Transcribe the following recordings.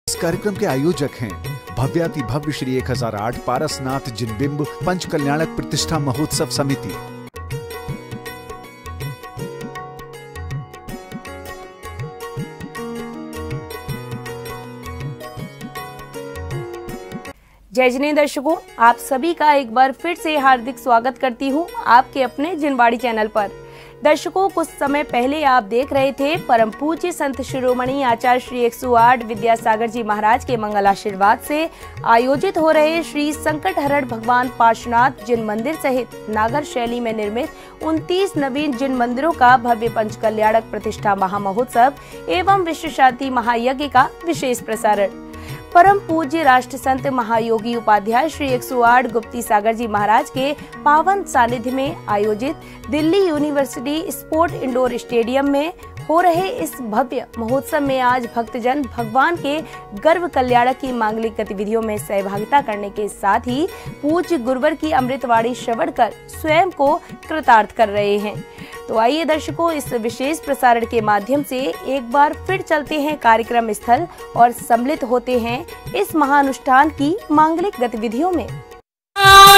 इस कार्यक्रम के आयोजक हैं भव्याति भव्य श्री 1008 पारसनाथ जिनबिंब पंच कल्याणक प्रतिष्ठा महोत्सव समिति। जय जिने दर्शकों, आप सभी का एक बार फिर से हार्दिक स्वागत करती हूँ आपके अपने जिनवाड़ी चैनल पर। दर्शकों, कुछ समय पहले आप देख रहे थे परम पूज्य संत शिरोमणि आचार्य श्री 108 विद्यासागर जी महाराज के मंगल आशीर्वाद से आयोजित हो रहे श्री संकटहरण भगवान पार्श्वनाथ जिन मंदिर सहित नागर शैली में निर्मित 29 नवीन जिन मंदिरों का भव्य पंचकल्याणक प्रतिष्ठा महामहोत्सव एवं विश्व शांति महायज्ञ का विशेष प्रसारण। परम पूज्य राष्ट्र संत महायोगी उपाध्याय श्री 108 गुप्ती सागर जी महाराज के पावन सानिध्य में आयोजित Delhi university sport indoor stadium में हो रहे इस भव्य महोत्सव में आज भक्तजन भगवान के गर्भ कल्याणक की मांगलिक गतिविधियों में सहभागिता करने के साथ ही पूज्य गुरुवर की अमृतवाणी श्रवण कर स्वयं को कृतार्थ कर रहे हैं। तो आइए दर्शकों, इस विशेष प्रसारण के माध्यम से एक बार फिर चलते हैं कार्यक्रम स्थल और सम्मिलित होते हैं इस महानुष्ठान की मांगलिक गतिविधियों में।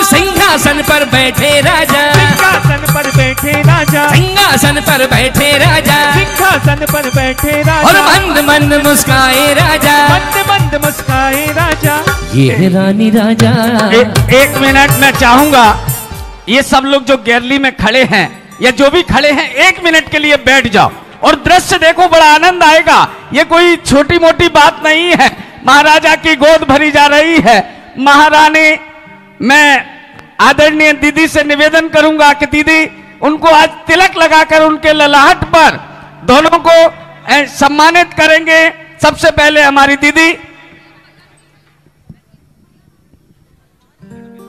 सिंहासन पर बैठे राजा, सिंहासन पर बैठे राजा, सिंहासन पर बैठे राजा, सिंहासन पर बैठे राजा, और मंद मंद मुस्काए राजा, मंद मंद मुस्काए राजा, ये रानी राजा। एक मिनट मैं चाहूंगा ये सब लोग जो गैलरी में खड़े हैं या जो भी खड़े हैं, एक मिनट के लिए बैठ जाओ और दृश्य देखो, बड़ा आनंद आएगा। ये कोई छोटी मोटी बात नहीं है, महाराजा की गोद भरी जा रही है। महारानी, मैं आदरणीय दीदी से निवेदन करूंगा कि दीदी उनको आज तिलक लगाकर उनके ललाहट पर दोनों को सम्मानित करेंगे। सबसे पहले हमारी दीदी।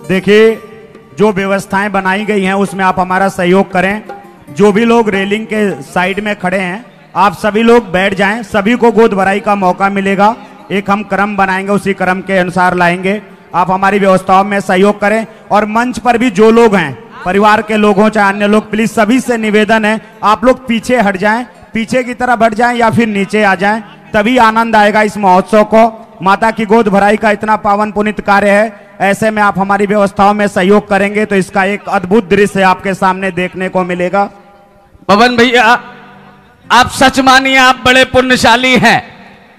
देखिए, जो व्यवस्थाएं बनाई गई हैं उसमें आप हमारा सहयोग करें। जो भी लोग रेलिंग के साइड में खड़े हैं, आप सभी लोग बैठ जाएं, सभी को गोद भराई का मौका मिलेगा। एक हम क्रम बनाएंगे, उसी क्रम के अनुसार लाएंगे। आप हमारी व्यवस्थाओं में सहयोग करें और मंच पर भी जो लोग हैं, परिवार के लोग हों चाहे अन्य लोग, प्लीज सभी से निवेदन है आप लोग पीछे हट जाएं, पीछे की तरफ हट जाएं या फिर नीचे आ जाएं, तभी आनंद आएगा इस महोत्सव को। माता की गोद भराई का इतना पावन पुनित कार्य है, ऐसे में आप हमारी व्यवस्थाओं में सहयोग करेंगे तो इसका एक अद्भुत दृश्य आपके सामने देखने को मिलेगा। पवन भैया, आप सच मानिए, आप बड़े पुण्यशाली हैं।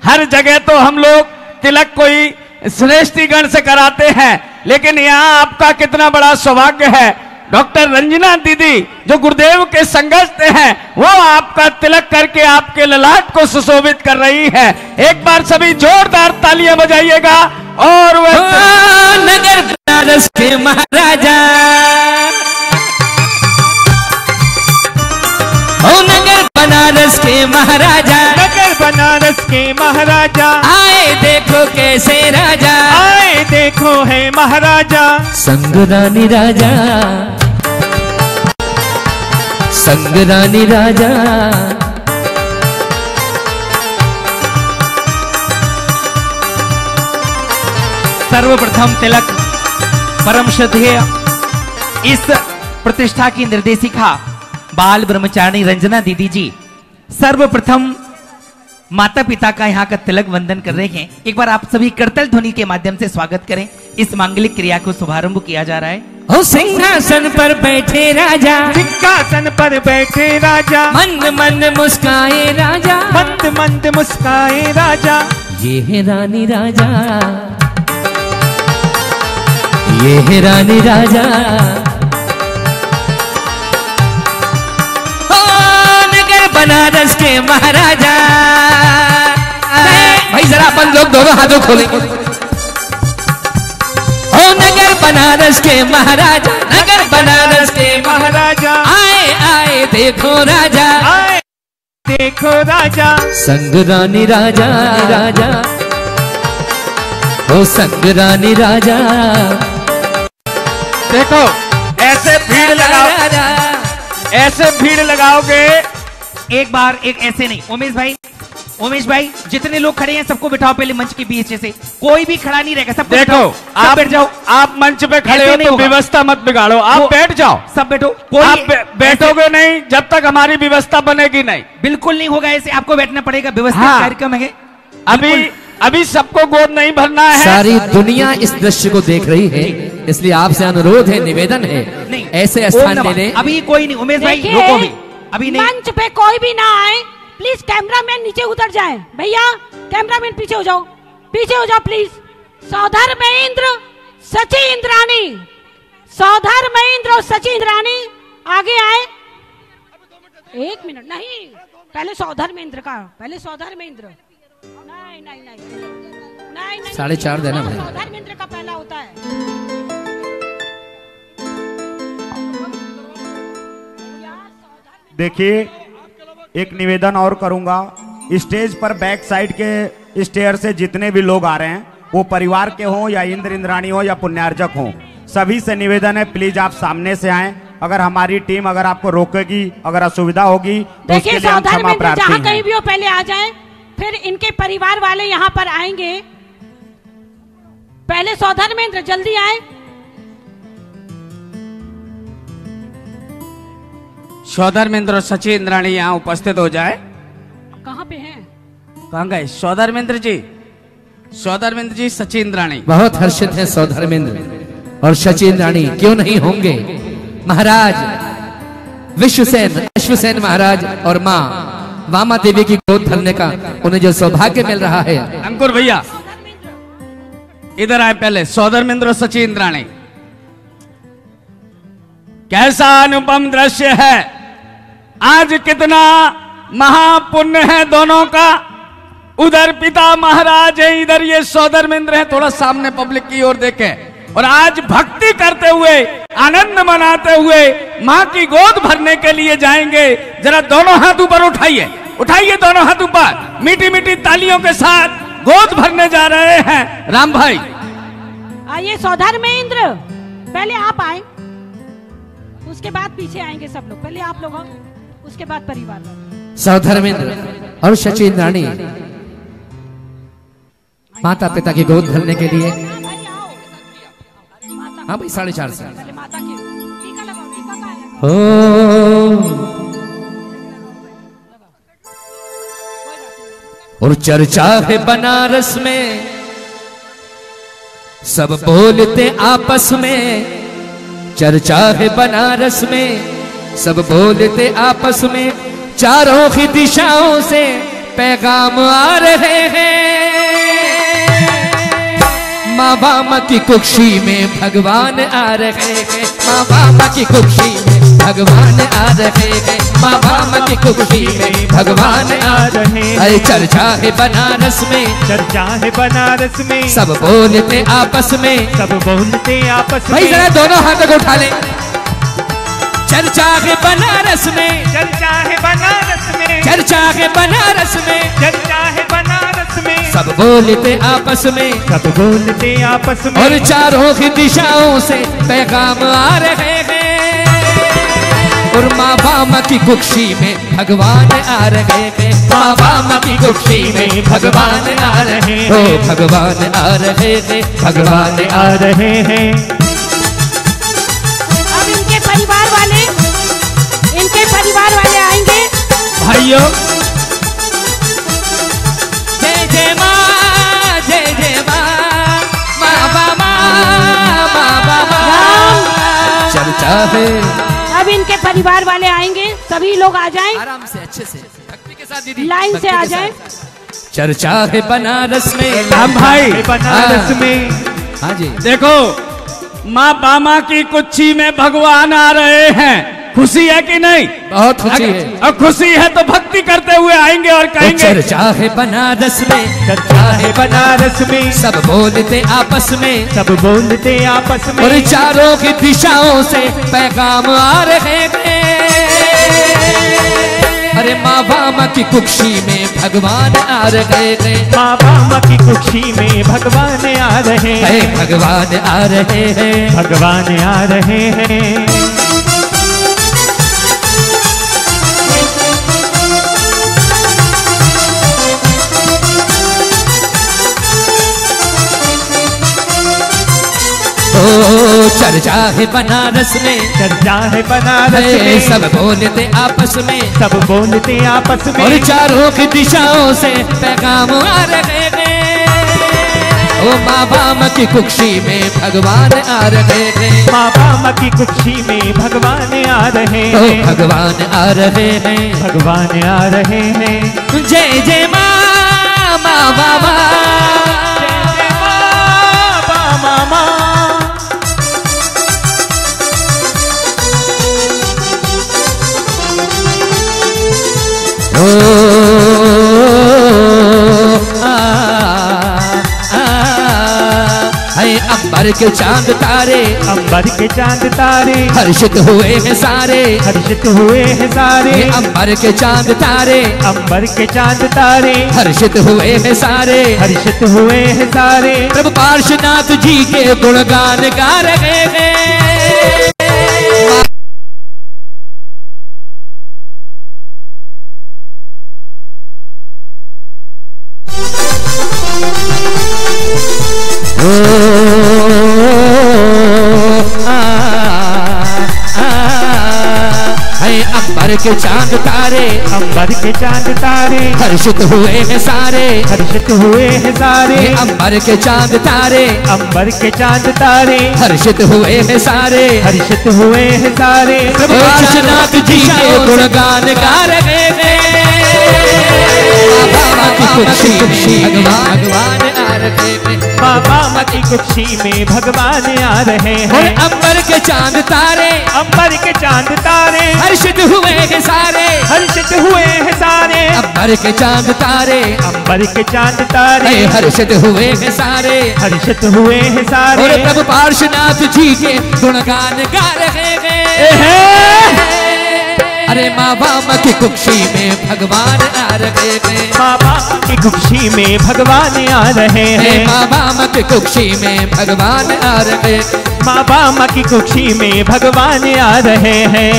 हर जगह तो हम लोग तिलक कोई श्रेष्ठीगण से कराते हैं, लेकिन यहाँ आपका कितना बड़ा सौभाग्य है। डॉक्टर रंजना दीदी जो गुरुदेव के संगस्थ हैं, वो आपका तिलक करके आपके ललाट को सुशोभित कर रही है। एक बार सभी जोरदार तालियां बजाइएगा। और वह नगर बनारस के महाराजा, ओ नगर बनारस के महाराजा, नगर बनारस के महाराजा, आए देखो कैसे राजा, आए देखो है महाराजा, संग रानी राजा, संग रानी राजा। सर्वप्रथम तिलक परम श्रद्धेय इस प्रतिष्ठा की निर्देशिका बाल ब्रह्मचारिणी रंजना दीदी जी सर्वप्रथम माता पिता का यहाँ का तिलक वंदन कर रहे हैं। एक बार आप सभी करतल ध्वनि के माध्यम से स्वागत करें। इस मांगलिक क्रिया को शुभारंभ किया जा रहा है। ओ सिंहासन पर बैठे राजा, सिंहासन पर बैठे राजा, मंद मंद मुस्काए राजा, मंद मंद मुस्काए राजा, ये है रानी राजा, ये है रानी राजा। ओ नगर बनारस के महाराजा। भाई जरा अपन लोग दोनों हाथों खोलें। ओ नगर बनारस के महाराजा, नगर बनारस के महाराजा, आए आए देखो राजा, आए देखो राजा, संग रानी राजा, राजा, ओ संग रानी राजा। देखो ऐसे भीड़ लगाओ, ऐसे भीड़ लगाओगे। एक बार एक ऐसे नहीं। उमेश भाई जितने लोग खड़े हैं सबको बिठाओ पहले मंच के बीच से, कोई भी खड़ा नहीं रहेगा। सब देखो, आप बैठ जाओ। आप मंच पे खड़े हो तो व्यवस्था मत बिगाड़ो, आप बैठ जाओ, सब बैठो। आप बैठोगे नहीं जब तक हमारी व्यवस्था बनेगी नहीं। बिल्कुल नहीं होगा ऐसे, आपको बैठना पड़ेगा। व्यवस्था कार्यक्रम है। अभी सबको गोद नहीं भरना है। सारी दुनिया इस दृश्य को देख रही है, इसलिए आपसे अनुरोध है, निवेदन है, नहीं ऐसे स्थान ले लें। अभी कोई नहीं, उमेश भाई देखिए, रोको भी, अभी नहीं। मंच पे कोई भी ना आए, प्लीज कैमरामैन नीचे उतर जाए। भैया कैमरामैन पीछे हो जाओ, पीछे हो जाओ प्लीज। सौधर महेंद्र, सची इंद्राणी, सौधर महेंद्र और सची इंद्राणी आगे आए। 1 मिनट नहीं, पहले सौधर महेंद्र का, पहले सौधर महेंद्र। नहीं नहीं नहीं नहीं नहीं, 4.5 देना भाई। सौधर महेंद्र का पहला होता है। देखिए, एक निवेदन और करूंगा। स्टेज पर बैक साइड के स्टेयर से जितने भी लोग आ रहे हैं, वो परिवार के हों या इंद्र इंद्राणी हो या पुण्यार्जक हों, सभी से निवेदन है प्लीज आप सामने से आएं। अगर हमारी टीम अगर आपको रोकेगी, अगर असुविधा होगी तो उसके लिए हम क्षमा प्रार्थी जहाँ हैं। कहीं भी हो पहले आ जाएं, फिर इनके परिवार वाले यहाँ पर आएंगे। पहले सौधर महेंद्र जल्दी आए। सौधर महेंद्र और सची इंद्राणी यहाँ उपस्थित हो जाए। कहाँ पे हैं? कहाँ गए सौधर महेंद्र जी? सौधर महेंद्र जी, सची इंद्राणी बहुत हर्षित है सौधर्मेंद्र और सची इंद्राणी, क्यों नहीं होंगे। महाराज विश्वसेन, अश्वसेन महाराज और माँ वामा देवी की गोद भरने का उन्हें जो सौभाग्य मिल रहा है। अंकुर भैया इधर आए पहले। सौधर महेंद्र और सची इंद्राणी, कैसा अनुपम दृश्य है। आज कितना महापुण्य है दोनों का। उधर पिता महाराज है, इधर ये सौधर महेंद्र है। थोड़ा सामने पब्लिक की ओर देखें। और आज भक्ति करते हुए, आनंद मनाते हुए मां की गोद भरने के लिए जाएंगे। जरा दोनों हाथ ऊपर उठाइए, उठाइए दोनों हाथ ऊपर, मीठी मीठी तालियों के साथ गोद भरने जा रहे हैं। राम भाई आइए सौधर महेंद्र, पहले आप आए, उसके बाद पीछे आएंगे सब लोग। पहले आप लोग आओ, उसके बाद परिवार लोग। सौधर्मेंद्र और सची इंद्राणी माता पिता की गोद भरने के लिए। हाँ भाई, 4.5 से। पहले माता की टीका लगाओ, टीका कहाँ है? और चर्चा है बनारस में, सब बोलते आपस में। चर्चा है बनारस में, सब बोलते आपस में। चारों ही दिशाओं से पैगाम आ रहे हैं। माँ बामा की कुक्षी में भगवान आ रहे हैं। माँ बामा की कुक्षी में भगवान आ रहे हैं। माँ बामा की कुक्षी में भगवान आ रहे हैं। अरे चर्चा है बनारस में, चर्चा है बनारस में, सब बोलते आपस में। सब बोलते आपस में। भाई जरा दोनों हाथों को उठा ले। चर्चा है बनारस में, चर्चा है बनारस में, चर्चा है बनारस में। चर्चा है बनारस में, सब बोलते आपस में, सब बोलते आपस में। और चारों की दिशाओं से पैगाम आ रहे हैं। और माँ बामा की कुक्षी में भगवान आ रहे हैं। माँ बामा की कुक्षी में भगवान आ रहे हैं। ओ भगवान आ रहे हैं, भगवान आ रहे हैं। अब इनके परिवार वाले आएंगे। भाइयों, जय जय माँ, जय जय माँ, माँ बामा, माँ बामा। चर्चा है। अब इनके परिवार वाले आएंगे, सभी लोग आ जाएं। आराम से, अच्छे से, भक्ति के साथ दीदी, लाइन से आ जाएं। चर्चा है बनारस में। राम भाई बनारस में। हाँ जी, देखो, माँ बामा की कुक्षी में भगवान आ रहे हैं। खुशी है कि नहीं? बहुत खुशी है। और खुशी है तो भक्ति करते हुए आएंगे और कहेंगे। चर्चा है बनारस में, चर्चा है बनारस में, सब बोलते आपस में। सब बोलते आपस में। और चारों की दिशाओं से पैगाम आ रहे हैं। अरे माँ बामा की कुक्षी में भगवान आ रहे हैं। माँ बामा की कुक्षी में भगवान आ रहे हैं। भगवान आ रहे हैं, भगवान आ रहे हैं। ओ चर्चा है बनारस में, चर्चा है बनारस में। सब बोलते आपस में, सब बोलते आपस में। और चारों की दिशाओं से पैगाम आ रहे हैं। माँ बाम की कुक्षी में भगवान आ रहे हैं, माँ बाम की कुक्षी में भगवान आ रहे ओ हैं, भगवान आ रहे हैं, भगवान आ रहे हैं। जय जय माँ माँ बाबा, जय माँ बामा माँ। अंबर के चांद तारे, अंबर के चांद तारे हर्षित हुए हैं सारे, हर्षित हुए हैं सारे। अंबर के चांद तारे, अंबर के चांद तारे हर्षित हुए हैं सारे, हर्षित हुए हैं सारे। प्रभु पार्श्वनाथ जी के गुणगान गा रहे हैं। अंबर के चांद तारे, अंबर के चांद तारे हर्षित हुए हैं सारे, हर्षित हुए हैं सारे। अंबर के चांद तारे, अंबर के चांद तारे हर्षित हुए हैं सारे, हर्षित हुए हैं सारे। प्रभु पार्श्वनाथ जी के गुणगान गा रहे हैं। भगवान आ रहे हैं, माँ बाम की कुक्षी में भगवान आ रहे हैं। अंबर के चांद तारे, अंबर के चांद तारे हर्षित हुए हैं सारे, हर्षित हुए हैं सारे। अंबर के चांद तारे, अंबर के चांद तारे हर्षित हुए हैं सारे, हर्षित हुए हैं सारे। और प्रभु पार्श्वनाथ जी के गुणगान गा रहे हैं। अरे माँ बाम की कुक्षी में भगवान आ रहे हैं, माँ बाम की कुक्षी में भगवान आ रहे हैं। माँ बाम की कुक्षी में भगवान आ रहे हैं, माँ बाम की कुक्षी में भगवान आ रहे हैं।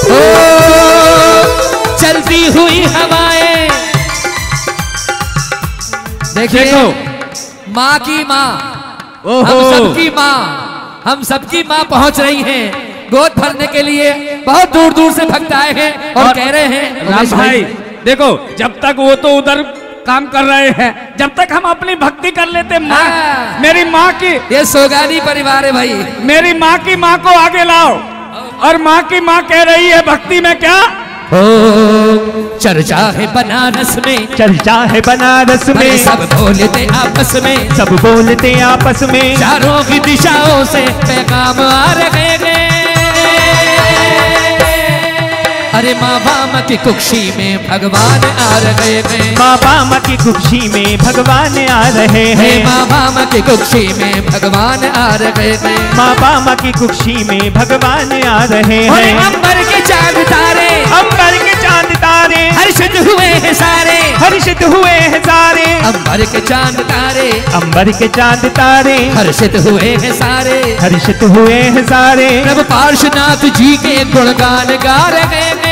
ओ चलती हुई हवाएं, देखो माँ की माँ, हम सबकी माँ, हम सबकी माँ पहुंच रही हैं गोद भरने के लिए। बहुत दूर दूर से भक्त आए हैं और कह रहे हैं राम भाई देखो, जब तक वो तो उधर काम कर रहे हैं, जब तक हम अपनी भक्ति कर लेते। माँ, मेरी माँ की, ये सोगानी परिवार है भाई, मेरी माँ की माँ को आगे लाओ। और माँ की माँ कह रही है भक्ति में क्या? ओ चर्चा है बनारस में, चर्चा है बनारस में, सब बोलते आपस में, सब बोलते आपस में। चारों की दिशाओं से पैगाम आ रहे हैं। अरे माँ बाम की कुक्षी में भगवान आ रहे हैं, माँ बाम की कुक्षी में भगवान आ रहे हैं। माँ बाम की कुक्षी में भगवान आ रहे हैं, माँ बाम की कुक्षी में भगवान आ रहे हैं। अंबर के चांद तारे, अंबर के चांद तारे हर्षित हुए हैं सारे, हर्षित हुए हैं सारे। अंबर के चांद तारे, अंबर के चांद तारे हर्षित हुए हैं सारे, हर्षित हुए हैं सारे। प्रभु पार्श्वनाथ जी के गुणगान गा रहे हैं।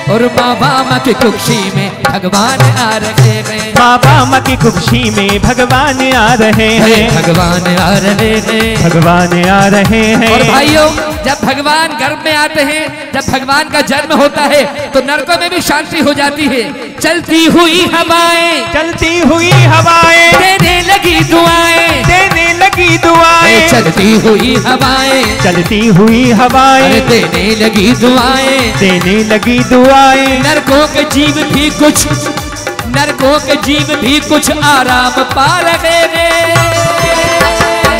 और माँ बाम की कुक्षी में भगवान आ रहे हैं, माँ बाम की कुक्षी में भगवान आ रहे हैं, भगवान आ रहे हैं, भगवान आ रहे हैं। और भाइयों, जब भगवान गर्भ में आते हैं, जब भगवान का जन्म होता है तो नरकों में भी शांति हो जाती है। चलती हुई हवाएं, चलती हुई हवाएं देने लगी दुआएं, देने लगी दुआएं। चलती हुई हवाएं, चलती हुई हवाएं देने लगी दुआएं, देने लगी दुआएं। नरकों के जीव भी कुछ, नरकों के जीव भी कुछ आराम पा रहे हैं।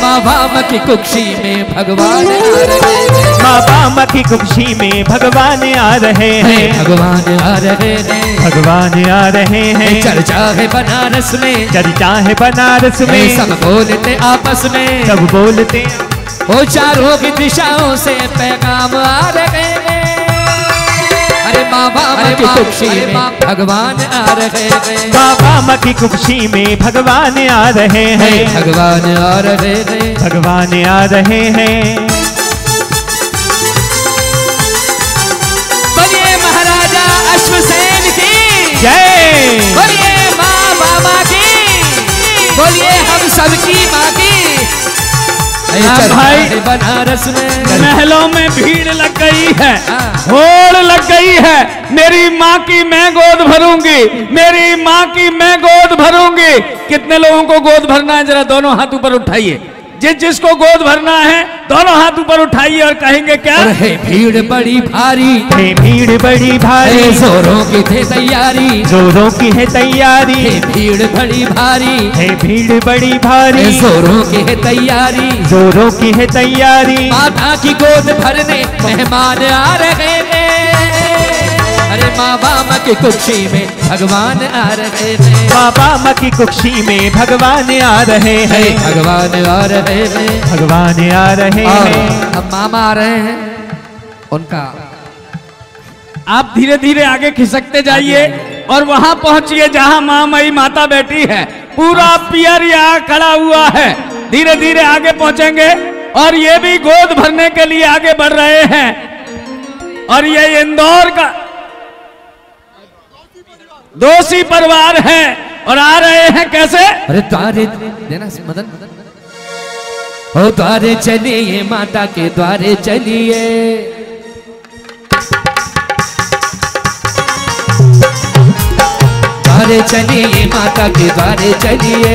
माँ बाम की कुक्षी में भगवान आ रहे हैं, माँ बाम की कुक्षी में भगवान आ रहे हैं, भगवान आ रहे हैं, भगवान आ रहे हैं। चर्चा है बनारस में, चर्चा है बनारस में, सब बोलते आपस में, सब बोलते। वो चारों की दिशाओं से पैगाम आ रहे हैं। अरे माँ बाम की कुक्षी में भगवान आ रहे हैं, माँ बाम की कुक्षी में भगवान आ रहे हैं, भगवान आ रहे हैं, भगवान आ रहे हैं। बोलिए महाराजा अश्वसेन की जय, बोलिए माँ बाबा की, बोलिए हम सबकी माँ की। भाई बनारस में महलों में भीड़ लग गई है, होड़ लग गई है। मेरी माँ की मैं गोद भरूंगी, मेरी माँ की मैं गोद भरूंगी। कितने लोगों को गोद भरना है? जरा दोनों हाथ ऊपर उठाइए। जिसको गोद भरना है दोनों हाथ ऊपर उठाइए और कहेंगे क्या? है भीड़ बड़ी भारी, है भीड़ बड़ी भारी, जोरों की है तैयारी, जोरों की है तैयारी, है भीड़ बड़ी भारी, है भीड़ बड़ी भारी, जोरों की है तैयारी, जोरों की है तैयारी। माता की गोद भरने मेहमान आ रहे हैं। अरे माँ बाबा की कुक्षी में भगवान आ रहे हैं, बाबा माँ की कुक्षी में भगवान आ रहे हैं, भगवान आ रहे हैं, भगवान आ रहे हैं। अब मामा आ रहे हैं उनका। आप धीरे धीरे आगे खिसकते जाइए और वहां पहुंचिए जहां माँ मई माता बैठी है। पूरा पियर यहाँ खड़ा हुआ है। धीरे धीरे आगे पहुंचेंगे और ये भी गोद भरने के लिए आगे बढ़ रहे हैं। और ये इंदौर का दोषी परिवार है और आ रहे हैं कैसे? अरे द्वारे देना मदन, ओ द्वारे चलिए माता के द्वारे चलिए, द्वारे चलिए माता के द्वारे चलिए,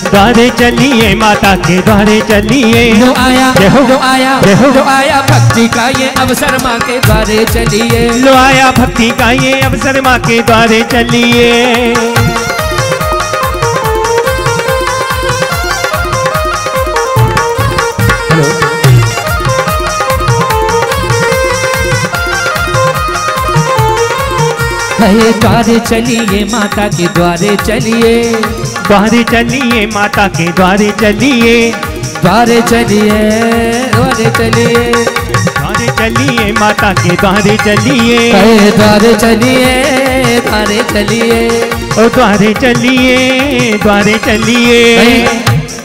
द्वारे चलिए माता के द्वारे चलिए। जो आया जय हो, जो आया जय हो, जो आया भक्ति का ये अवसर माँ के द्वारे चलिए, लो आया भक्ति का ये अवसर माँ के द्वारे चलिए। द्वारे चलिए माता के द्वारे चलिए, द्वारे चलिए माता के द्वारे चलिए, द्वारे चलिए, द्वारे चलिए, द्वारे चलिए माता के द्वारे चलिए, द्वारे चलिए, द्वारे चलिए, ओ द्वारे चलिए, द्वारे चलिए।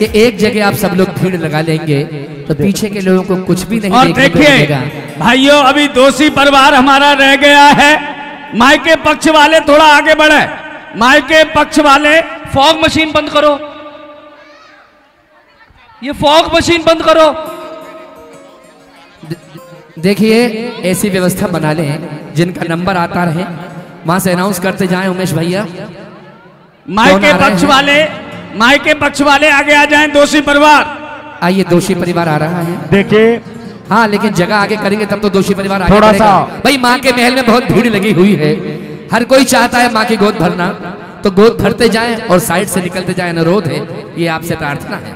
ये एक जगह आप सब लोग भीड़ लगा लेंगे तो पीछे के लोगों को कुछ भी नहीं और देखने को देखिए मिलेगा। भाइयों, अभी दोषी परिवार हमारा रह गया है। माई के पक्ष वाले थोड़ा आगे बढ़े। माई के पक्ष वाले फॉग मशीन बंद करो, ये फॉग मशीन बंद करो। देखिए ऐसी व्यवस्था बना लें जिनका नंबर आता रहे, वहां से अनाउंस करते जाएं। उमेश भैया माई के पक्ष वाले, माई के पक्ष वाले आगे आ जाएं। दोषी परिवार आइए, दोषी परिवार आ रहा है। देखिए हाँ, लेकिन जगह आगे करेंगे तब तो दोषी परिवार आगे थोड़ा करेगा। सा भाई माँ के महल में बहुत भीड़ लगी हुई है, हर कोई चाहता है माँ की गोद भरना, तो गोद भरते जाएं और साइड से निकलते जाएं। अनुरोध है, ये आपसे प्रार्थना है।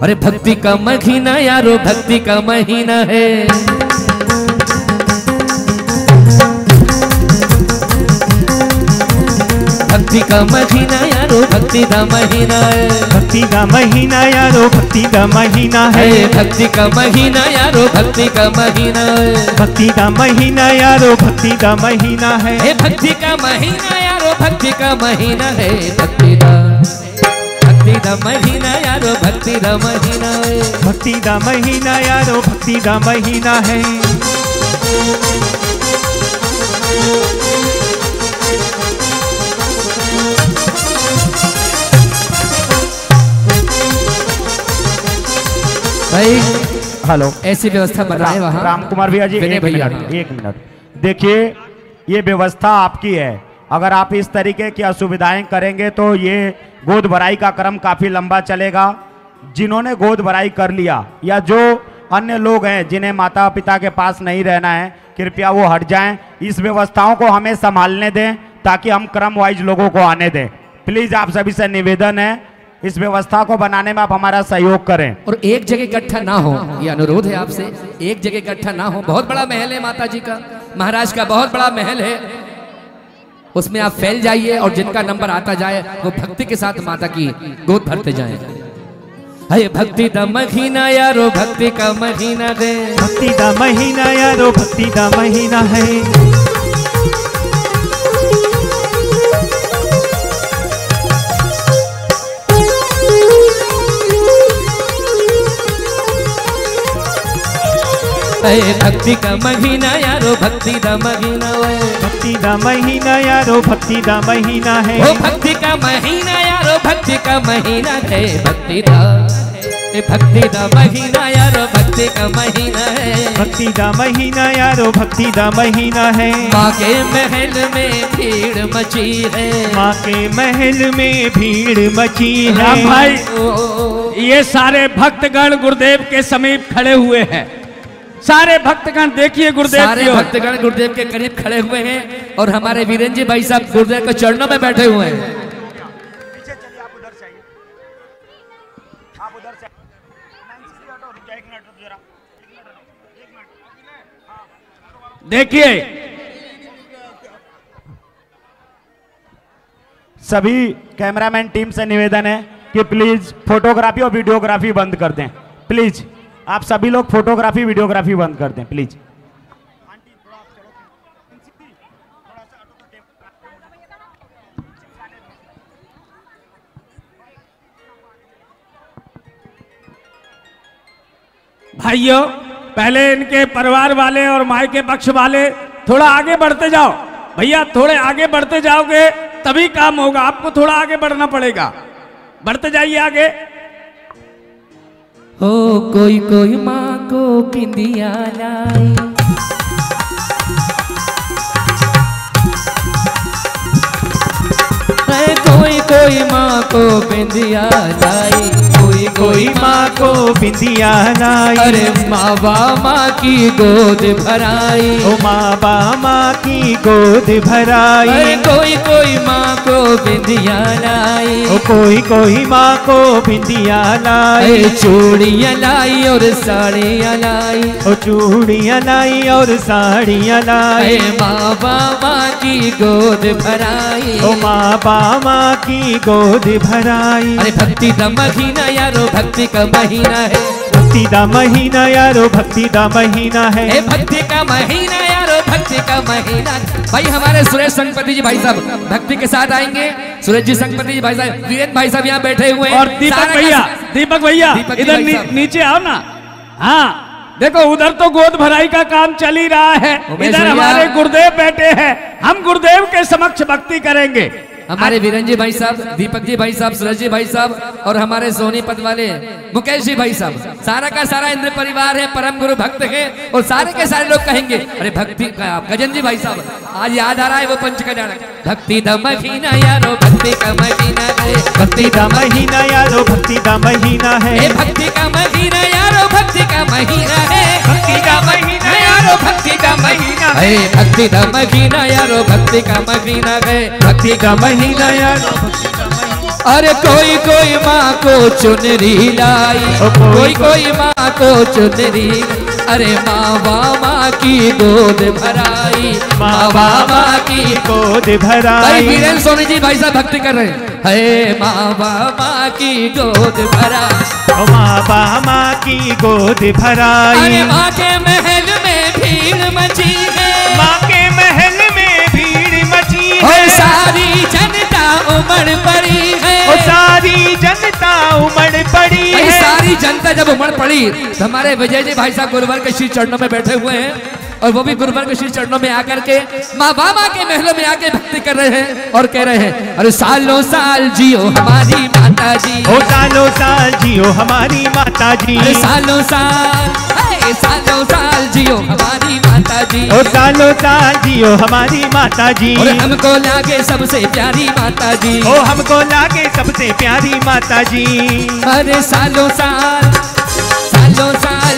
अरे भक्ति का महीना यारो, भक्ति का महीना है, भक्ति का महीना यारो, भक्ति का महीना है, भक्ति का महीना यारो, भक्ति का महीना है, भक्ति का महीना यारो, भक्ति का महीना है, भक्ति का महीना यारो, भक्ति का महीना है, भक्ति का महीना यारो, भक्ति का महीना है, भक्ति का महीना यारो, भक्ति का महीना है, भक्ति का महीना यारो, भक्ति का महीना है। भाई हेलो, ऐसी व्यवस्था बनाए वहाँ। राम कुमार भैया जी, विनय एक भैया। मिनट, एक मिनट। देखिए ये व्यवस्था आपकी है। अगर आप इस तरीके की असुविधाएं करेंगे तो ये गोद भराई का क्रम काफी लंबा चलेगा। जिन्होंने गोद भराई कर लिया या जो अन्य लोग हैं जिन्हें माता पिता के पास नहीं रहना है, कृपया वो हट जाएं। इस व्यवस्थाओं को हमें संभालने दें ताकि हम क्रम वाइज लोगों को आने दें। प्लीज आप सभी से निवेदन है, इस व्यवस्था को बनाने में आप हमारा सहयोग करें। और एक जगह इकट्ठा ना हो, ये अनुरोध है आपसे, एक जगह इकट्ठा ना हो। बहुत बड़ा महल है माता जी का, महाराज का बहुत बड़ा महल है, उसमें आप फैल जाइए और जिनका नंबर आता जाए वो भक्ति के साथ माता की गोद भरते जाएं। अरे भक्ति का महीना यारो, भक्ति का महीना है, भक्ति का महीना यारो, भक्ति का महीना है। भक्ति का महीना यारो भक्ति दा महीना है, भक्ति दा महीना यारो भक्ति दा महीना है, ओ भक्ति का महीना यारो भक्ति का महीना है, भक्ति दा महीना यारो भक्ति का महीना है, भक्ति दा महीना यारो भक्ति दा महीना है। माँ के महल में भीड़ मची है, माँ के महल में भीड़ मची है। राम भाई ये सारे भक्तगण गुरुदेव के समीप खड़े हुए हैं, सारे भक्तगण देखिए गुरुदेव सारे भक्तगण गुरुदेव के करीब खड़े हुए हैं और हमारे वीरेंद्र जी भाई साहब गुरुदेव के चरणों में बैठे हुए हैं। देखिए सभी कैमरामैन टीम से निवेदन है कि प्लीज फोटोग्राफी और वीडियोग्राफी बंद कर दें। प्लीज आप सभी लोग फोटोग्राफी वीडियोग्राफी बंद कर दें प्लीज। भाइयों पहले इनके परिवार वाले और माई के पक्ष वाले थोड़ा आगे बढ़ते जाओ। भैया थोड़े आगे बढ़ते जाओगे तभी काम होगा, आपको थोड़ा आगे बढ़ना पड़ेगा, बढ़ते जाइए आगे। हो कोई कोई माँ को बिंदिया लाई, कोई कोई माँ को बिंदिया लाई, कोई कोई माँ को बिंदिया लाई, अरे माँ माँ की गोद भराई, ओ माँ माँ की गोद भराई, अरे कोई कोई माँ को बिंदिया लाई, ओ कोई माँ को बिंदिया लाई, चूड़ियाँ लाई और साड़ियाँ लाई, ओ चूड़ियाँ लाई और साड़ियाँ लाई, माँ माँ की गोद भराई, ओ माँ माँ की गोद भराई। अरे भक्ति दा महीना यारो भक्ति का महीना है, भक्ति दा महीना यारो भक्ति दा महीना है, भक्ति का महीना यारो भक्ति का महीना। भाई हमारे सुरेश संगपति जी भाई साहब भक्ति के साथ आएंगे, सुरेश जी संगपति जी भाई साहब, वीरेंद्र भाई साहब यहाँ बैठे हुए हैं, और दीपक भैया इधर नीचे आओ ना। हाँ देखो उधर तो गोद भराई का काम चल ही रहा है, इधर हमारे गुरुदेव बैठे हैं, हम गुरुदेव के समक्ष भक्ति करेंगे। हमारे वीरेंद्र जी भाई साहब, दीपक जी भाई साहब, सुरेश जी भाई साहब और हमारे सोनीपत वाले मुकेश जी भाई साहब, सारा का सारा इंद्र परिवार है, परम गुरु भक्त है और सारे के सारे लोग कहेंगे अरे भक्ति का गजन जी भाई साहब आज याद आ रहा है वो पंच का जाना। भक्ति दा महीना यारो भक्ति का महीना है, भक्ति दा महीना यारो भक्ति दा महीना है, भक्ति का महीना यारो भक्ति का महीना है, भक्ति का महीना यारो भक्ति का महीना है, भक्ति दा महीना यारो भक्ति का महीना है, भक्ति का महीना यारो। अरे कोई कोई माँ को चुनरी लाई, कोई कोई माँ को चुनरी, अरे माँ माँ की गोद भराई, माँ माँ की गोद भराई। वीरेंद्र सोनी जी भाई साहब भक्ति कर रहे हैं, माँ माँ की गोद भराई, माँ माँ की गोद भराई। अरे माँ के महल में भीड़ मची है, माँ के महल में भीड़ मची है, सारी जनता उमड़ पड़ी है, सारी जनता उमड़ पड़ी है। सारी जनता जब उमड़ पड़ी तो हमारे विजय जी भाई साहब गुरुवार के श्री चरणों में बैठे हुए हैं और वो भी गुरुवार के श्री चरणों में आकर के माँ बाबा के महलों में आके भक्ति कर रहे हैं और कह रहे हैं अरे सालों साल जियो हमारी माता जी, ओ सालों साल जियो हमारी माता जी, अरे सालों साल जियो हमारी माता जी, ओ सालों साल जियो हमारी माता जी, और हमको लागे सबसे प्यारी माता जी, ओ हमको लागे सबसे प्यारी माता जी, अरे सालों साल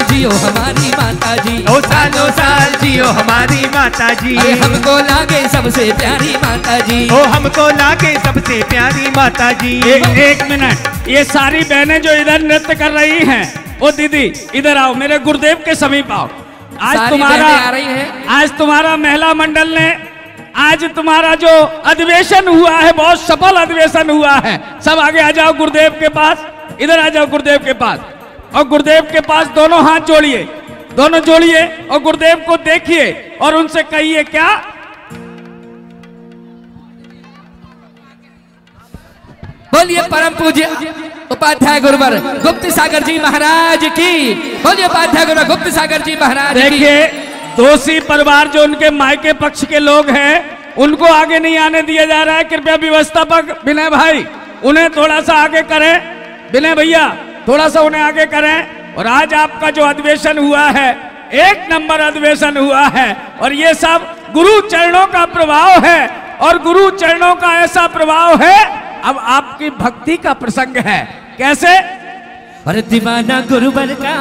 जियो हमारी माता जी, ओ सालों साल जियो हमारी माता जी, अरे हमको लागे सबसे प्यारी माता जी, ओ हमको लागे सबसे प्यारी माता जी। एक मिनट, ये सारी बहनें जो इधर नृत्य कर रही हैं, ओ दीदी इधर आओ, मेरे गुरुदेव के समीप आओ। आज तुम्हारा महिला मंडल ने आज तुम्हारा जो अधिवेशन हुआ है बहुत सफल अधिवेशन हुआ है। सब आगे आ जाओ गुरुदेव के पास, इधर आ जाओ गुरुदेव के पास, और गुरुदेव के पास दोनों हाथ जोड़िए, दोनों जोड़िए और गुरुदेव को देखिए और उनसे कहिए क्या, बोलिए परम पूज्य उपाध्याय गुरुवर गुप्त सागर जी महाराज की। बोलिए उपाध्याय गुरुवर गुप्त सागर जी महाराज की। देखिए दोषी परिवार जो उनके मायके पक्ष के लोग हैं उनको आगे नहीं आने दिया जा रहा है। कृपया व्यवस्थापक विनय भाई उन्हें थोड़ा सा आगे करें। विनय भैया थोड़ा सा उन्हें आगे करें। और आज आपका जो अधिवेशन हुआ है एक नंबर अधिवेशन हुआ है और ये सब गुरु चरणों का प्रभाव है और गुरु चरणों का ऐसा प्रभाव है। अब आपकी भक्ति का प्रसंग है। कैसे? अरे दीवाना गुरुवर का,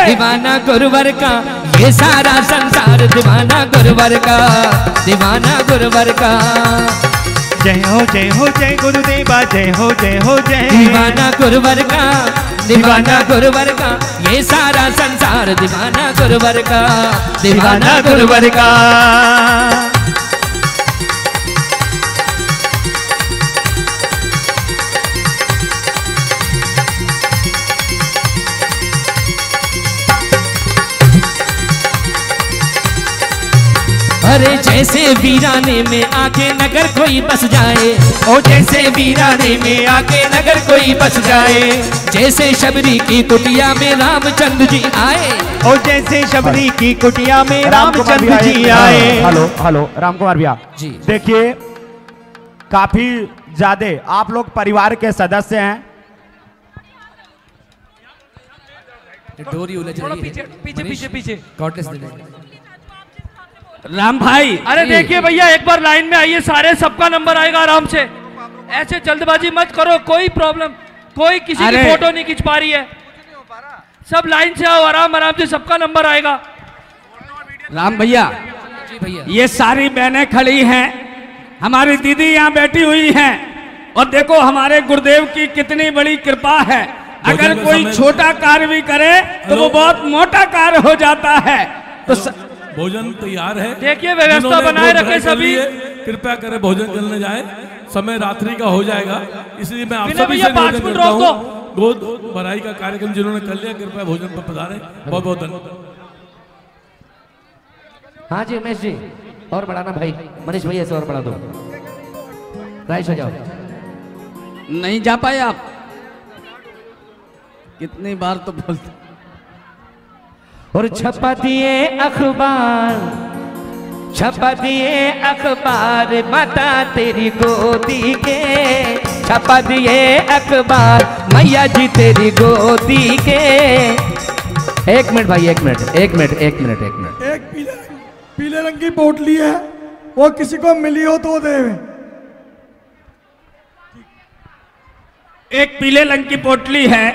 दीवाना गुरुवर का, ये सारा संसार दीवाना गुरुवर का, दीवाना गुरुवर का। जय हो जय गुरुदेवा, जय हो जय। दीवाना गुरुवर का, दीवाना गुरुवर का, ये सारा संसार दीवाना गुरुवर का, दीवाना गुरुवर का। अरे जैसे वीराने में आके नगर कोई बस जाए, ओ जैसे वीराने में आके नगर कोई बस जाए, जैसे शबरी की कुटिया में रामचंद्र जी आए, ओ जैसे शबरी की कुटिया में रामचंद्र जी आए। हेलो राम कुमार भैया जी। देखिए काफी ज्यादा आप लोग परिवार के सदस्य हैं। डोरी उलझ रही है। पीछे पीछे कॉर्डलेस दे दे। राम भाई अरे देखिए भैया एक बार लाइन में आइए, सारे सबका नंबर आएगा आराम से। ऐसे जल्दबाजी मत करो, कोई प्रॉब्लम, कोई किसी की फोटो नहीं खींच पा रही है। सब लाइन से आओ, आराम आराम से सबका नंबर आएगा। राम भैया ये सारी बहनें खड़ी हैं, हमारी दीदी यहाँ बैठी हुई हैं और देखो हमारे गुरुदेव की कितनी बड़ी कृपा है। अगर कोई छोटा कार्य भी करे तो वो बहुत मोटा कार्य हो जाता है। तो भोजन तैयार है। देखिए व्यवस्था बनाए रखे सभी। कृपया करें भोजन करने जाए, समय रात्रि का हो जाएगा, इसलिए मैं आप सभी से निवेदन करता हूं। गोद भराई का कार्यक्रम जिन्होंने कर लिया कृपया भोजन पर पधारें। बहुत बहुत धन्यवाद। हाँ जी उमेश जी और बढ़ाना भाई, मनीष भैया से और बढ़ा दो। राइस हो जाओ। नहीं जा पाए आप? कितनी बार तो बोलते। और छपा दिए अखबार, छपा दिए अखबार माता तेरी गोदी के, छपा दिए अखबार मैया जी तेरी गोदी के। एक मिनट भाई, एक मिनट। एक पीले रंग की पोटली है, वो किसी को मिली हो तो दे। एक पीले रंग की पोटली है,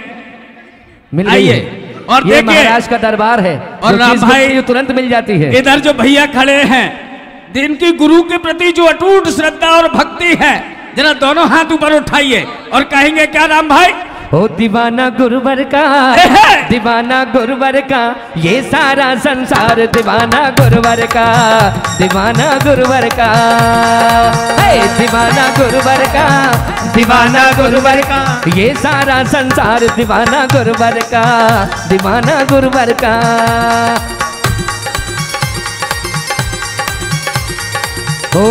मिल गई है। और ये महाराज का दरबार है और राम भाई तुरंत मिल जाती है। इधर जो भैया खड़े हैं जिनकी गुरु के प्रति जो अटूट श्रद्धा और भक्ति है, जरा दोनों हाथ ऊपर उठाइए और कहेंगे क्या राम भाई? ओ दीवाना गुरुवर का, दीवाना गुरुवर का, ये सारा संसार दीवाना गुरुवर का, दीवाना गुरुवर का, दीवाना गुरुवर का, दीवाना गुरुवर का, ये सारा संसार दीवाना गुरुवर का, दीवाना गुरुवर का। ओ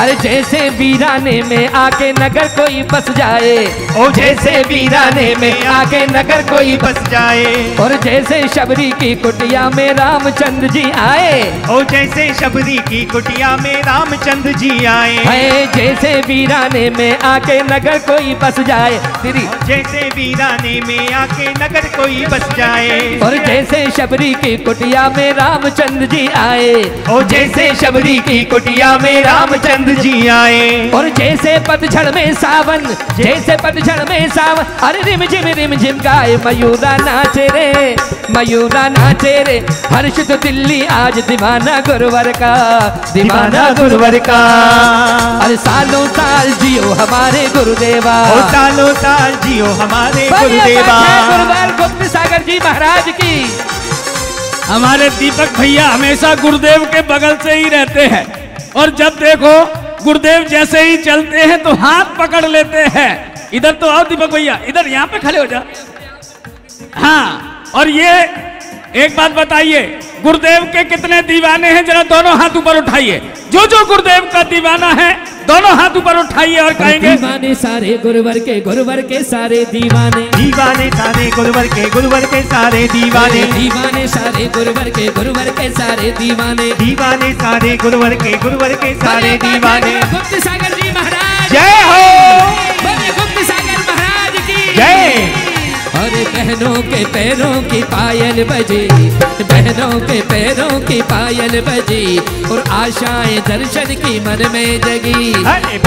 अरे जैसे वीराने में आके नगर कोई बस जाए, ओ जैसे वीराने में आके नगर कोई बस जाए, और जैसे शबरी की कुटिया में रामचंद्र जी आए, ओ जैसे शबरी की कुटिया में रामचंद्र जी आए, है जैसे वीराने में आके नगर कोई बस जाए, दीदी जैसे वीराने में आके नगर कोई बस जाए, और जैसे शबरी की कुटिया में रामचंद्र जी आए, ओ जैसे शबरी की कुटिया में रामचंद्र जी आए, और जैसे पतझड़ में सावन, जैसे पतझड़ में सावन, अरे रिम झिम गाए मयूरा नाचे रे, मयूरा नाचे रे, हर्षित दिल्ली आज दीवाना गुरुवर का, दीवाना गुरुवर का। अरे सालों साल जियो हमारे गुरुदेवा, ओ सालों साल जियो हमारे गुरुदेवा। गुरुवर गुप्त सागर जी महाराज की। हमारे दीपक भैया हमेशा गुरुदेव के बगल से ही रहते हैं और जब देखो गुरुदेव जैसे ही चलते हैं तो हाथ पकड़ लेते हैं। इधर तो आओ दीपक भैया, इधर यहाँ पे खड़े हो जा। हाँ, और ये एक बात बताइए, गुरुदेव के कितने दीवाने हैं? जरा दोनों हाथ ऊपर उठाइए। जो जो गुरुदेव का दीवाना है दोनों हाथ ऊपर उठाइए और कहेंगे दीवाने सारे गुरुवर के सारे दीवाने, दीवाने सारे गुरुवर के सारे दीवाने, दीवाने सारे गुरुवर के सारे दीवाने, दीवाने सारे गुरुवर के सारे दीवाने। गुप्त सागर जी महाराज जय हो, बोले गुप्त सागर महाराज की जय। अरे बहनों के पैरों की पायल बजी, बहनों के पैरों की पायल बजी, और आशाएं दर्शन की मन में जगी,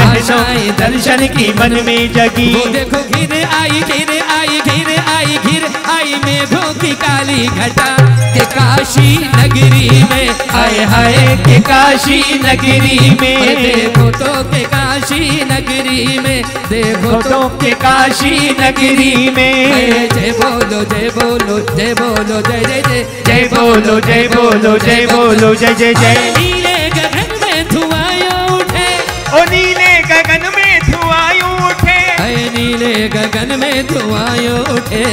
आशाएं दर्शन की मन में जगी। वो देखो घिर आई घिर आई घिर आई घिर आई मेघों की काली घटा, के काशी नगरी में आए हाय के काशी नगरी में। देखो तो के काशी नगरी में, देखो तो के काशी नगरी में। जय बोलो जय बोलो जय बोलो जय जय जय, जय बोलो जय बोलो जय बोलो जय जय जय। नीले गगन में धुआं उठे, ओ नीले गगन में धुआं उठे, नीले गगन में धुआं उठे,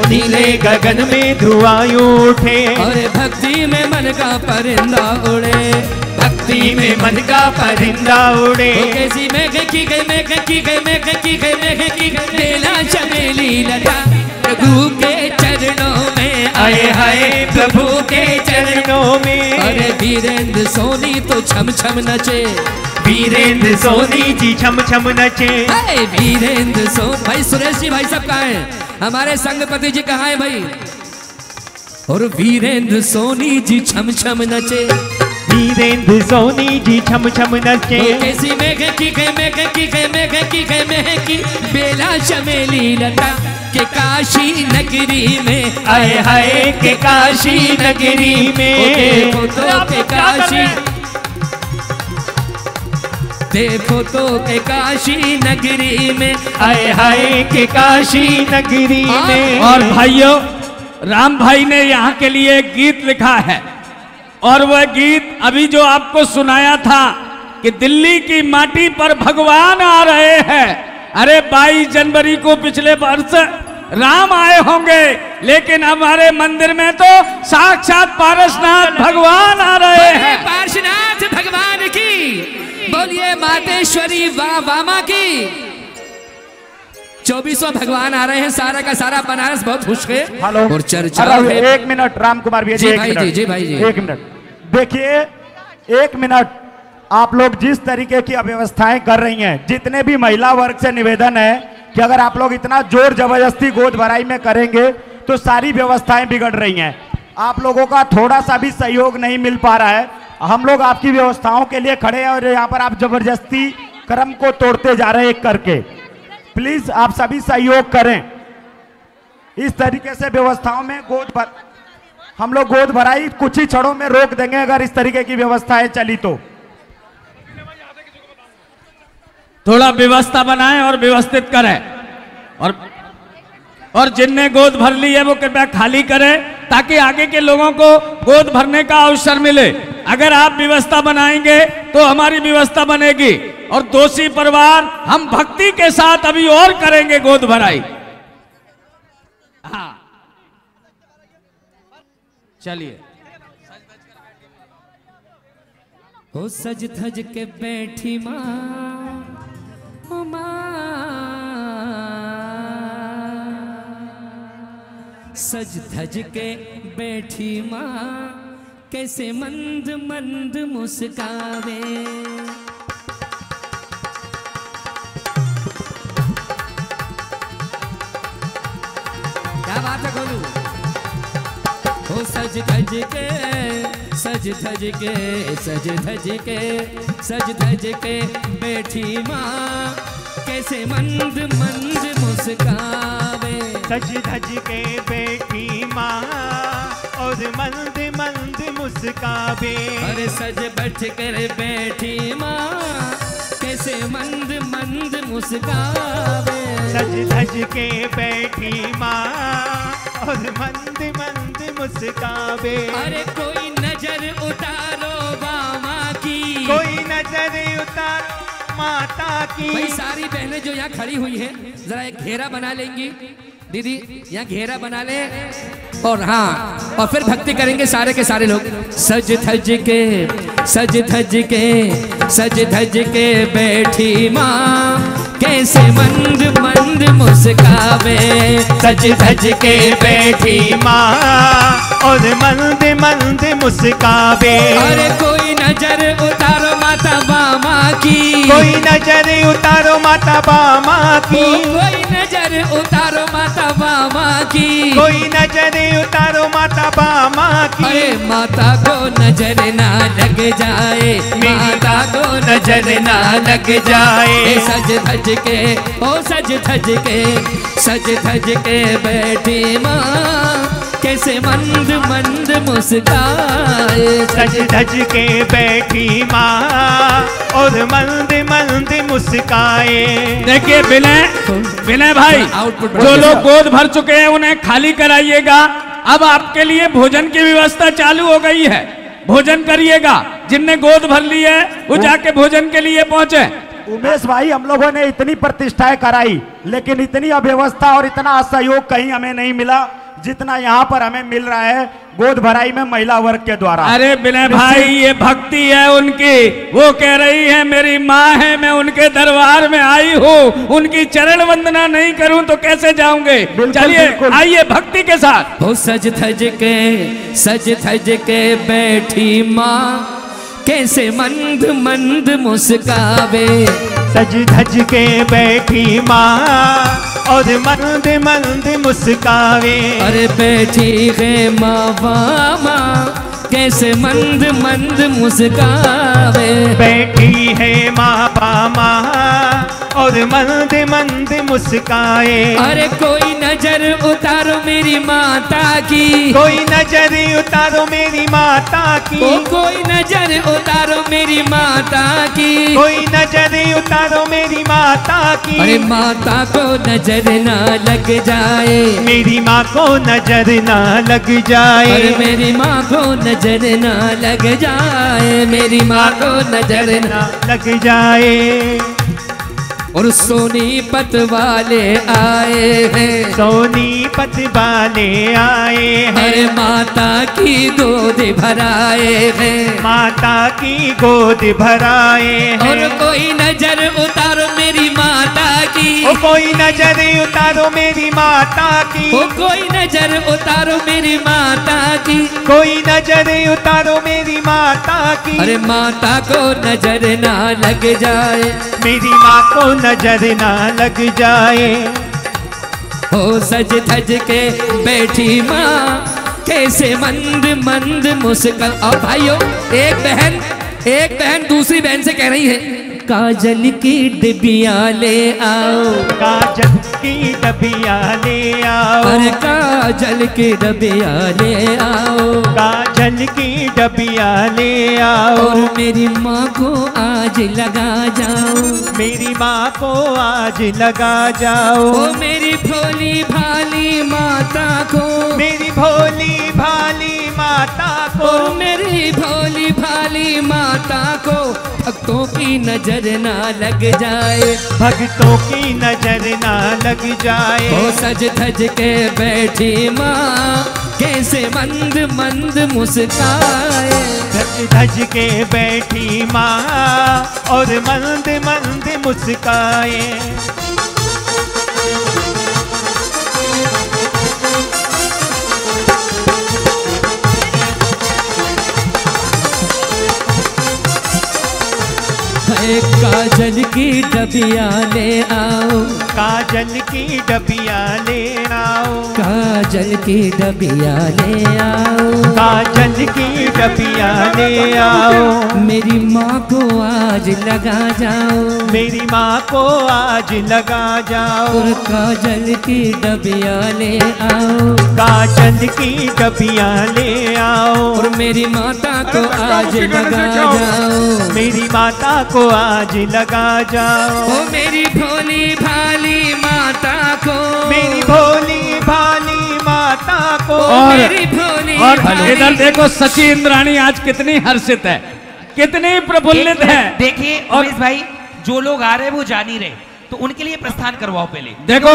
नीले गगन में धुआं उठे। और भक्ति में मन का परिंदा उड़े, भक्ति में मन का परिंदा उड़े। कैसी मेघ की गई मेघ की गई मेघ की गई मेघ की गई, बेला चमेली लता प्रभु के चरणों में आए हाय प्रभु के चरणों में। अरे वीरेंद्र सोनी तो छम छम नचे, वीरेंद्र सोनी जी छम छम नचे। वीरेंद्र भाई सुरेश जी भाई सब कहाँ हैं? हमारे संगपति जी कहाँ हैं भाई? और वीरेंद्र सोनी जी छम छम नचे, वीरेंद्र सोनी जी छम छम नचे। कैसी मेघ की गई मेघ की गई मेघ की गई मेघ की, बेला चमेली लता के काशी नगरी में आए हाय के काशी नगरी में। देखो तो के काशी, देखो तो के काशी नगरी में आए हाय के काशी नगरी में। और भाइयों, राम भाई ने यहाँ के लिए एक गीत लिखा है, और वह गीत अभी जो आपको सुनाया था कि दिल्ली की माटी पर भगवान आ रहे हैं। अरे 22 जनवरी को पिछले वर्ष राम आए होंगे, लेकिन हमारे मंदिर में तो साक्षात पारसनाथ भगवान आ रहे हैं। पारसनाथ भगवान की बोलिए, मातेश्वरी वामा की। 2400 भगवान आ रहे हैं, सारा का सारा बनारस बहुत खुश है। हेलो, और चर्चा है। एक मिनट राम कुमार भैया जी, जी भाई जी, जी भाई जी, एक मिनट देखिए, एक मिनट। आप लोग जिस तरीके की अव्यवस्थाएं कर रही हैं, जितने भी महिला वर्ग से निवेदन है कि अगर आप लोग इतना जोर जबरदस्ती गोद भराई में करेंगे तो सारी व्यवस्थाएं बिगड़ रही हैं। आप लोगों का थोड़ा सा भी सहयोग नहीं मिल पा रहा है। हम लोग आपकी व्यवस्थाओं के लिए खड़े हैं और यहाँ पर आप जबरदस्ती क्रम को तोड़ते जा रहे हैं एक करके। प्लीज आप सभी सहयोग करें। इस तरीके से व्यवस्थाओं में हम लोग गोद भराई कुछ ही क्षणों में रोक देंगे अगर इस तरीके की व्यवस्थाएं चली तो। थोड़ा व्यवस्था बनाएं और व्यवस्थित करें, और जिनने गोद भर ली है वो कृपया खाली करें, ताकि आगे के लोगों को गोद भरने का अवसर मिले। अगर आप व्यवस्था बनाएंगे तो हमारी व्यवस्था बनेगी, और दोषी परिवार हम भक्ति के साथ अभी और करेंगे गोद भराई। हाँ चलिए। ओ सज धज के बैठी माँ, ओ माँ सज धज के बैठी माँ, कैसे मंद मंद मुस्कावे। क्या बात है गोलू? ओ सज धज के सज धज के सज धज के सज धज के बैठी माँ, कैसे मंद मंद मुस्कावे। सज धज के बैठी माँ और मंद मंद मुस्कावे। अरे सज बज कर बैठी माँ, कैसे मंद मंद मुस्कावे। सज धज के बैठी माँ और मंद मंद मुस्कावे। अरे कोई नजर उतारो बामा की, कोई नजर उतारो माता की। भाई सारी बहनें जो यहाँ खड़ी हुई हैं, जरा एक घेरा बना लेंगी। दीदी यहाँ घेरा बना ले और हाँ और फिर भक्ति करेंगे सारे के सारे लोग। सज धज के बैठी माँ कैसे मंद मंद मुस्कावे। सज धज के बैठी माँ और मंद मंद मुस्कावे। अरे कोई नजर उतारो माता बामा की, कोई नजर उतारो माता बामा की, कोई नजर उतारो माता बामा की, कोई नजर उतारो माता बामा की। अरे माता को नजर ना लग जाए, माता को नजर ना लग जाए। सज धज के ओ सज धज के बैठी माँ कैसे मंद मंद मुस्काए। सज धज के बैठी माँ और मंद मंद मुस्काए। देखिए विनय भाई, जो लोग गोद भर चुके हैं उन्हें खाली कराइएगा। अब आपके लिए भोजन की व्यवस्था चालू हो गई है, भोजन करिएगा। जिनने गोद भर ली है वो जाके भोजन के लिए पहुंचे। उमेश भाई, हम लोगों ने इतनी प्रतिष्ठाएं कराई लेकिन इतनी अव्यवस्था और इतना असहयोग कहीं हमें नहीं मिला जितना यहाँ पर हमें मिल रहा है गोद भराई में महिला वर्ग के द्वारा। अरे विनय भाई, ये भक्ति है उनकी। वो कह रही है मेरी माँ है, मैं उनके दरबार में आई हूँ, उनकी चरण वंदना नहीं करूँ तो कैसे जाऊंगे। चलिए आइए भक्ति के साथ। हो सज धज के बैठी माँ कैसे मंद मंद मुस्कावे। सज धज के बैठी माँ और मंद मंद मुस्कावे। अरे बैठी है माँ बामा कैसे मंद मंद मुस्कावे। बैठी है माँ बामा और मंद मंद मुस्काए। अरे कोई नजर उतारो मेरी माता की, कोई नजर उतारो मेरी माता की, ओ कोई नजर उतारो मेरी माता की, कोई नजर उतारो मेरी माता की। अरे माता को नजर ना लग जाए, मेरी माँ को नजर ना लग जाए। अरे मेरी माँ को नजर ना लग जाए, मेरी माँ को नजर ना लग जाए। और सोनीपत वाले आए हैं, सोनीपत वाले आए हैं। अरे माता की गोद भराए हैं, माता की गोद भराए हैं। और कोई नजर उतारो मेरी माता की, ओ कोई नजर उतारो मेरी माता की, ओ कोई नजर उतारो मेरी माता की, कोई नजर उतारो मेरी माता की। अरे माता को नजर ना लग जाए, मेरी माँ को नजर ना लग जाए। हो सज धज के बैठी माँ कैसे मंद मंद मुस्कान। और भाइयों, एक बहन दूसरी बहन से कह रही है काजल की डबिया ले आओ, काजल की डबिया ले आओ। अरे काजल की डबिया ले आओ, काजल की डबिया ले आओ। और मेरी माँ को आज लगा जाओ, मेरी माँ को आज लगा जाओ। ओ मेरी भोली भाली माता को, मेरी भोली भाली माता को, ओ मेरी भोली भाली माता को भक्तों की नजर ना लग जाए, भक्तों की नजर ना लग जाए। ओ सज धज के बैठी माँ कैसे मंद मंद मुस्काए। सज धज के बैठी माँ और मंद मंद मुस्काए। काजल की डबिया ले आओ, काजल की डबिया ले आओ। काजल की डबिया ले आओ, काजल की डबिया ले आओ। मेरी माँ को आज लगा जाओ, मेरी माँ को आज लगा जाओ। और काजल की डबिया ले आओ, काजल की डबिया ले आओ। और मेरी माता को आज लगा जाओ, मेरी माता को आज लगा जाओ। ओ मेरी भोली भाली माता को, मेरी भोली भाली माता को। और भाली इधर देखो सची इंद्राणी आज कितनी हर्षित है, कितनी प्रफुल्लित है। देखिए उमेश भाई, जो लोग आ रहे हैं वो जा नहीं रहे, तो उनके लिए प्रस्थान करवाओ पहले। देखो,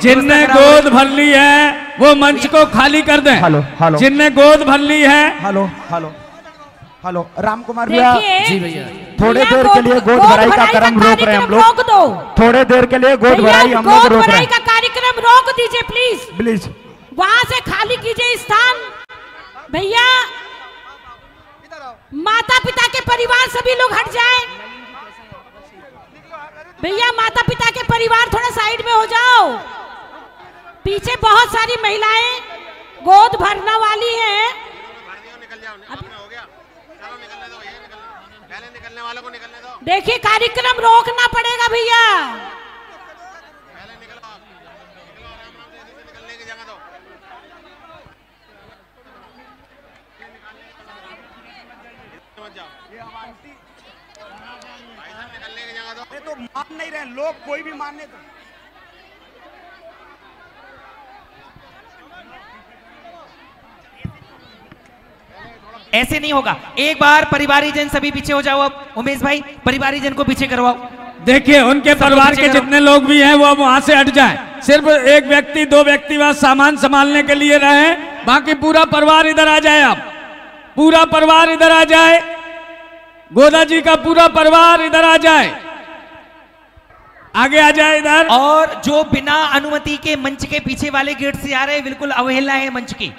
जिनने गोद भर ली है वो मंच को खाली कर दें। हेलो हेलो, जिनने गोद भर ली है। Hello hello hello, Ram Kumar भैया जी भैया, थोड़े देर के लिए गोद भराई का क्रम रोक रहे हैं हम लोग। थोड़े देर के लिए गोद भराई हम लोग रोक रहे हैं। का कार्यक्रम रोक दीजिए प्लीज। प्लीज वहां से खाली कीजिए स्थान। भैया, माता पिता के परिवार सभी लोग हट जाएं। भैया, माता पिता के परिवार थोड़ा साइड में हो जाओ। पीछे बहुत सारी महिलाएं गोद भरने वाली हैं। देखिए, कार्यक्रम रोकना पड़ेगा भैया। तो मान नहीं रहे लोग, कोई भी मानने तो। ऐसे नहीं होगा। एक बार परिवारीजन सभी पीछे हो जाओ। अब उमेश भाई, परिवारीजन को पीछे करवाओ। देखिए, उनके परिवार के जितने लोग भी हैं वो वहां से हट जाएं। सिर्फ एक व्यक्ति, दो व्यक्ति वहां सामान संभालने के लिए रहे, बाकी पूरा परिवार इधर आ जाए। अब पूरा परिवार इधर आ जाए। गोदा जी का पूरा परिवार इधर आ जाए, आगे आ जाए इधर। और जो बिना अनुमति के मंच के पीछे वाले गेट से आ रहे हैं, बिल्कुल अवहेलना है मंच की।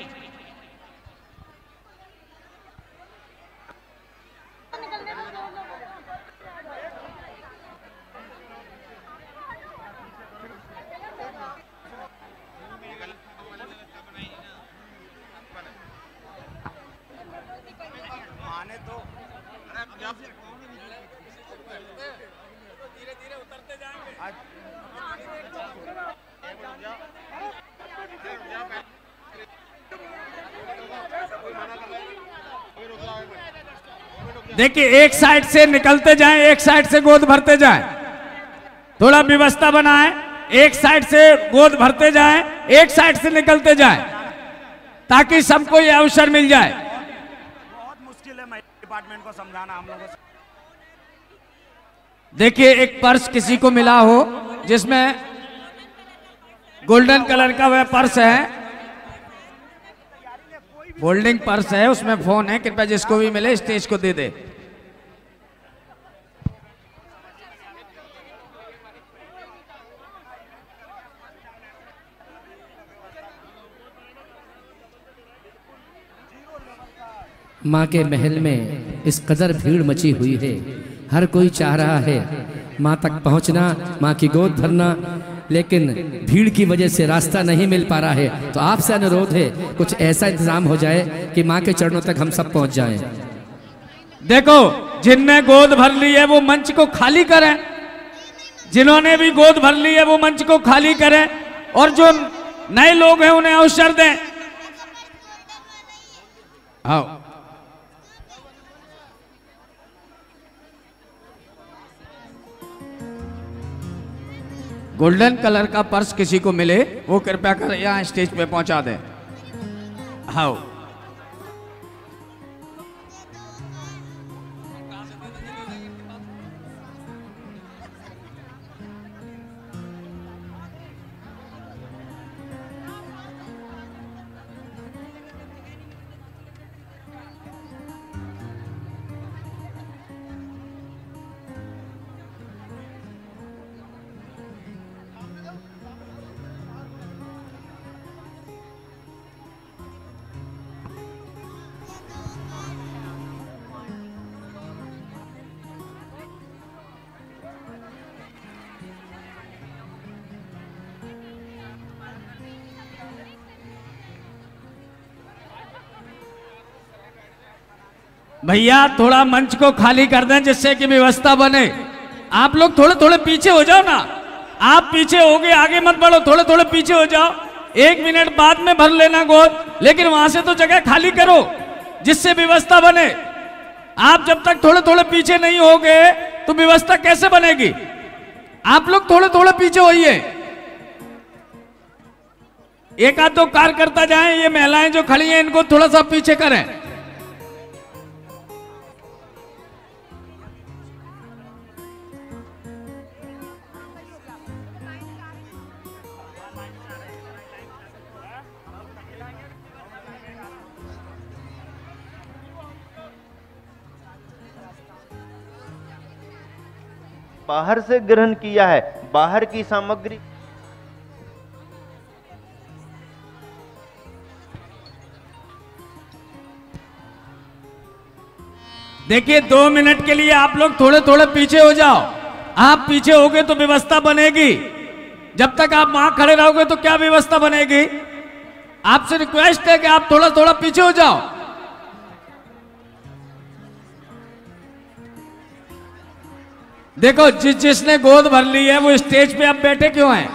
देखिए, एक साइड से निकलते जाएं, एक साइड से गोद भरते जाएं। थोड़ा व्यवस्था बनाएं। एक साइड से गोद भरते जाएं, एक साइड से निकलते जाएं, ताकि सबको ये अवसर मिल जाए। बहुत मुश्किल है डिपार्टमेंट को समझाना हम लोगों को। देखिए, एक पर्स किसी को मिला हो जिसमें गोल्डन कलर का वह पर्स है, फोल्डिंग पर्स है, उसमें फोन है। कृपया जिसको भी मिले स्टेज को दे दे। माँ के महल में इस कदर भीड़ मची हुई है, हर कोई चाह रहा है माँ तक पहुँचना, माँ की गोद भरना, लेकिन भीड़ की वजह से रास्ता नहीं मिल पा रहा है। तो आपसे अनुरोध है कुछ ऐसा इंतजाम हो जाए कि माँ के चरणों तक हम सब पहुँच जाएं। देखो, जिनने गोद भर ली है वो मंच को खाली करें। जिन्होंने भी गोद भर ली है वो मंच को खाली करें, और जो नए लोग हैं उन्हें अवसर दें। आओ, गोल्डन कलर का पर्स किसी को मिले वो कृपया कर यहाँ स्टेज पे पहुंचा दें। आओ, भैया थोड़ा मंच को खाली कर दें जिससे कि व्यवस्था बने। आप लोग थोड़े थोड़े पीछे हो जाओ ना। आप पीछे हो गए, आगे मत बढ़ो, थोड़े थोड़े पीछे हो जाओ। 1 मिनट बाद में भर लेना गोद, लेकिन वहां से तो जगह खाली करो जिससे व्यवस्था बने। आप जब तक थोड़े थोड़े पीछे नहीं होगे तो व्यवस्था कैसे बनेगी? आप लोग थोड़े थोड़े पीछे होइए। एक आध दो कार्यकर्ता जाएं, ये महिलाएं जो खड़ी हैं इनको थोड़ा सा पीछे करें। बाहर से ग्रहण किया है, बाहर की सामग्री। देखिए 2 मिनट के लिए आप लोग थोड़े थोड़े पीछे हो जाओ। आप पीछे होगे तो व्यवस्था बनेगी, जब तक आप वहां खड़े रहोगे तो क्या व्यवस्था बनेगी। आपसे रिक्वेस्ट है कि आप थोड़ा थोड़ा पीछे हो जाओ। देखो जिसने गोद भर ली है वो स्टेज पे अब बैठे क्यों हैं?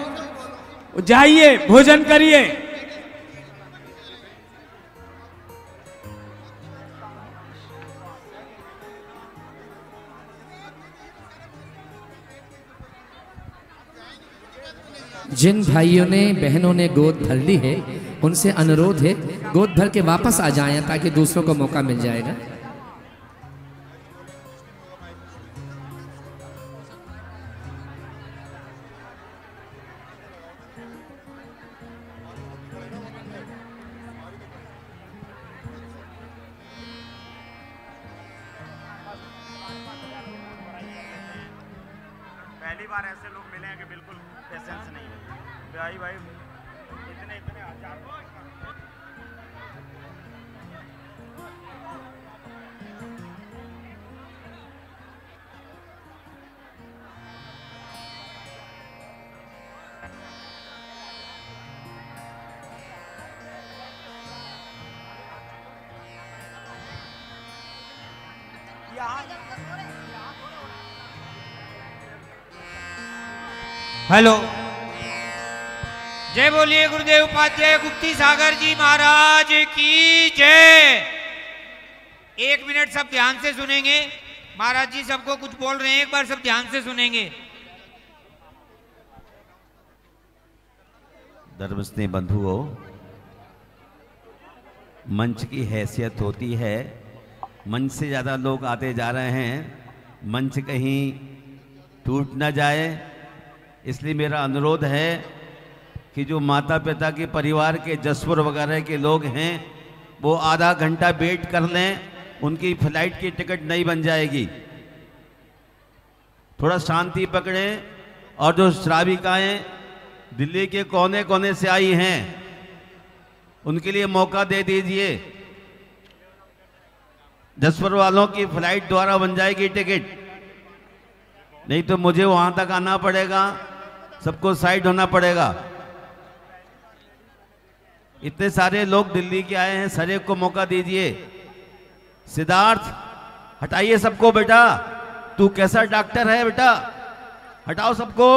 जाइए भोजन करिए। जिन भाइयों ने बहनों ने गोद भर ली है उनसे अनुरोध है गोद भर के वापस आ जाएं ताकि दूसरों को मौका मिल जाएगा। पहली बार ऐसे लोग मिले हैं कि बिल्कुल पेशेंस नहीं है। भाई भाई इतने इतने हजार हेलो, जय बोलिए गुरुदेव उपाध्याय गुप्ती सागर जी महाराज की जय। 1 मिनट सब ध्यान से सुनेंगे। महाराज जी सबको कुछ बोल रहे हैं, एक बार सब ध्यान से सुनेंगे। धर्मस्नेही बंधुओं, मंच की हैसियत होती है, मंच से ज़्यादा लोग आते जा रहे हैं, मंच कहीं टूट ना जाए, इसलिए मेरा अनुरोध है कि जो माता पिता के परिवार के जसपुर वगैरह के लोग हैं वो आधा घंटा वेट कर लें, उनकी फ्लाइट की टिकट नहीं बन जाएगी। थोड़ा शांति पकड़ें। और जो श्राविकाएं दिल्ली के कोने कोने से आई हैं उनके लिए मौका दे दीजिए। जसपुर वालों की फ्लाइट द्वारा बन जाएगी टिकट, नहीं तो मुझे वहां तक आना पड़ेगा, सबको साइड होना पड़ेगा। इतने सारे लोग दिल्ली के आए हैं, सर एक को मौका दीजिए। सिद्धार्थ हटाइए सबको बेटा, तू कैसा डॉक्टर है बेटा, हटाओ सबको।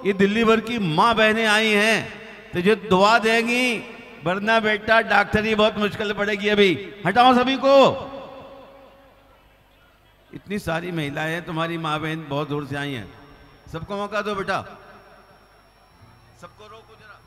ये दिल्ली भर की माँ बहनें आई हैं, तुझे दुआ देंगी, वरना बेटा डॉक्टरी बहुत मुश्किल पड़ेगी। अभी हटाओ सभी को। इतनी सारी महिलाएं हैं, तुम्हारी माँ बहन बहुत दूर से आई हैं, सबको मौका दो बेटा, सबको रोको जरा।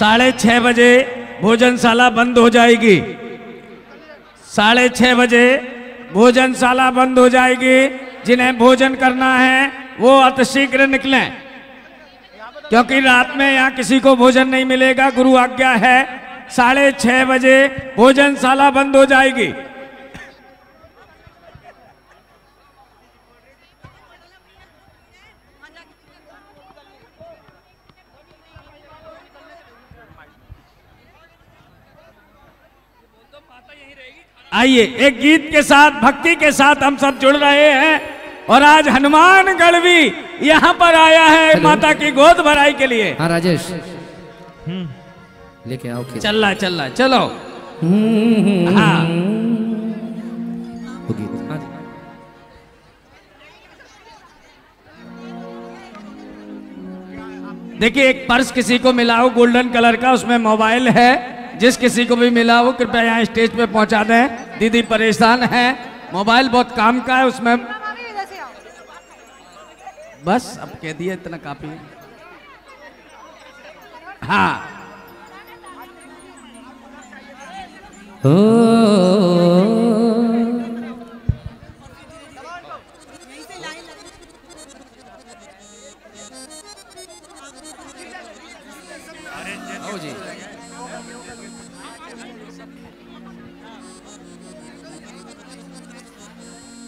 6:30 बजे भोजनशाला बंद हो जाएगी। 6:30 बजे भोजनशाला बंद हो जाएगी। जिन्हें भोजन करना है वो अतिशीघ्र निकलें, क्योंकि रात में यहाँ किसी को भोजन नहीं मिलेगा। गुरु आज्ञा है 6:30 बजे भोजनशाला बंद हो जाएगी। आइए एक गीत के साथ, भक्ति के साथ हम सब जुड़ रहे हैं। और आज हनुमानगढ़ भी यहाँ पर आया है माता की गोद भराई के लिए। हाँ राजेश, लेके आओ। चल रहा चलो। हाँ देखिए, एक पर्स किसी को मिला हो गोल्डन कलर का, उसमें मोबाइल है। जिस किसी को भी मिला हो कृपया यहाँ स्टेज पे पहुंचा दें। दीदी परेशान है, मोबाइल बहुत काम का है उसमें। बस अब कह दिया, इतना काफी है। हाँ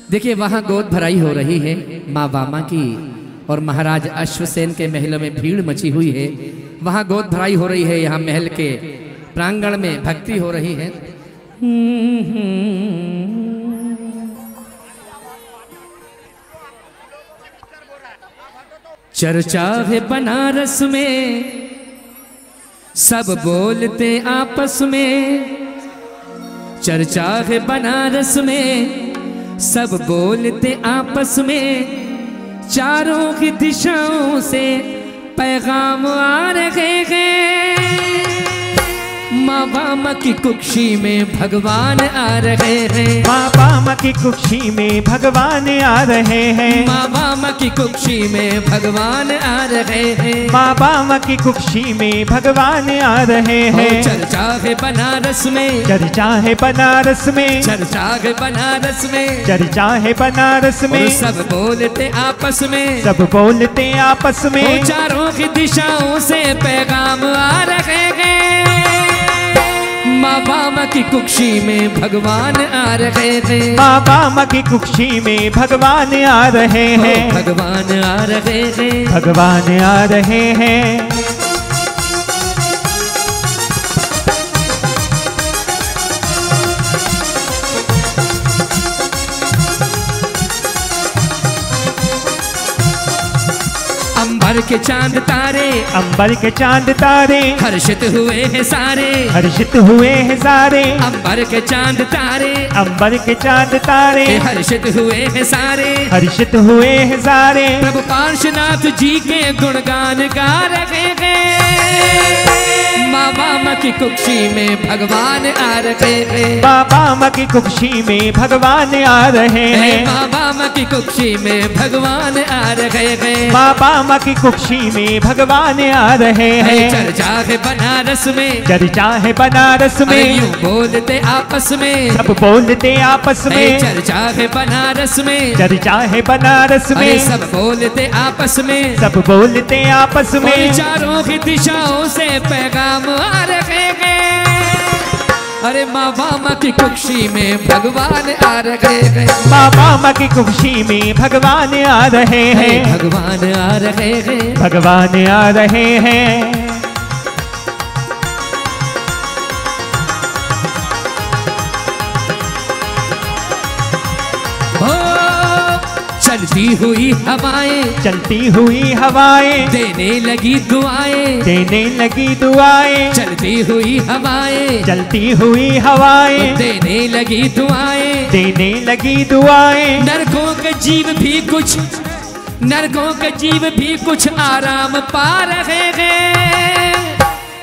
देखिए, वहां गोद भराई हो रही है माँ वामा की, और महाराज अश्वसेन के महलों में भीड़ मची हुई है। वहां गोद भराई हो रही है, यहाँ महल के प्रांगण में भक्ति हो रही है। चर्चा है बनारस में, सब बोलते आपस में। चर्चा है बनारस में, सब बोलते आपस में। चारों की दिशाओं से पैगाम आ रहे हैं। माँ वामा की कुक्षी में भगवान आ रहे हैं। माँ वामा की कुक्षी में भगवान आ रहे हैं। माँ वामा की कुक्षी में भगवान आ रहे हैं। माँ वामा की कुक्षी में भगवान आ रहे हैं। चर्चा है बनारस में, चर्चा है बनारस में, चर्चा है बनारस में, चर्चा है बनारस में। सब बोलते आपस में, सब बोलते आपस में। चारों की दिशाओं से पैगाम आ रहे हैं। माँ वामा की कुक्षी में भगवान आ रहे हैं। माँ वामा की कुक्षी में भगवान आ रहे हैं। भगवान आ रहे हैं। भगवान आ रहे हैं। अंबर के चांद तारे, अंबर के चांद तारे हर्षित हुए हैं सारे, हर्षित हुए हैं सारे। अंबर के चांद तारे, अंबर के चांद तारे हर्षित हुए हैं सारे, हर्षित हुए हैं सारे। प्रभु पार्श्वनाथ जी के गुणगान गा रहे हैं। माँ वामा की कुक्षी में भगवान आ रहे हैं। माँ वामा की कुक्षी में भगवान आ रहे हैं। माँ वामा की कुक्षी में भगवान आ रहे हैं। माँ वामा की कुक्षी में भगवान आ रहे हैं। चर्चा है बनारस में, चर्चा है बनारस में। यूं बोलते आपस में, सब बोलते आपस में। चर्चा है बनारस में, चर्चा है बनारस में। सब बोलते आपस में, सब बोलते आपस में। चारों की दिशाओं से पैगाम आ रहे हैं। अरे माँ वामा की कुक्षी में भगवान आ रहे हैं। माँ वामा की कुक्षी में भगवान आ रहे हैं। भगवान आ रहे हैं। भगवान आ रहे हैं। चलती हुई हवाएं, चलती हुई हवाएं देने लगी दुआएं, देने लगी दुआएं। चलती हुई हवाएं, चलती हुई हवाएं देने लगी दुआएं, देने लगी दुआएं। नरकों के जीव भी कुछ, नरकों के जीव भी कुछ आराम पा रहे हैं।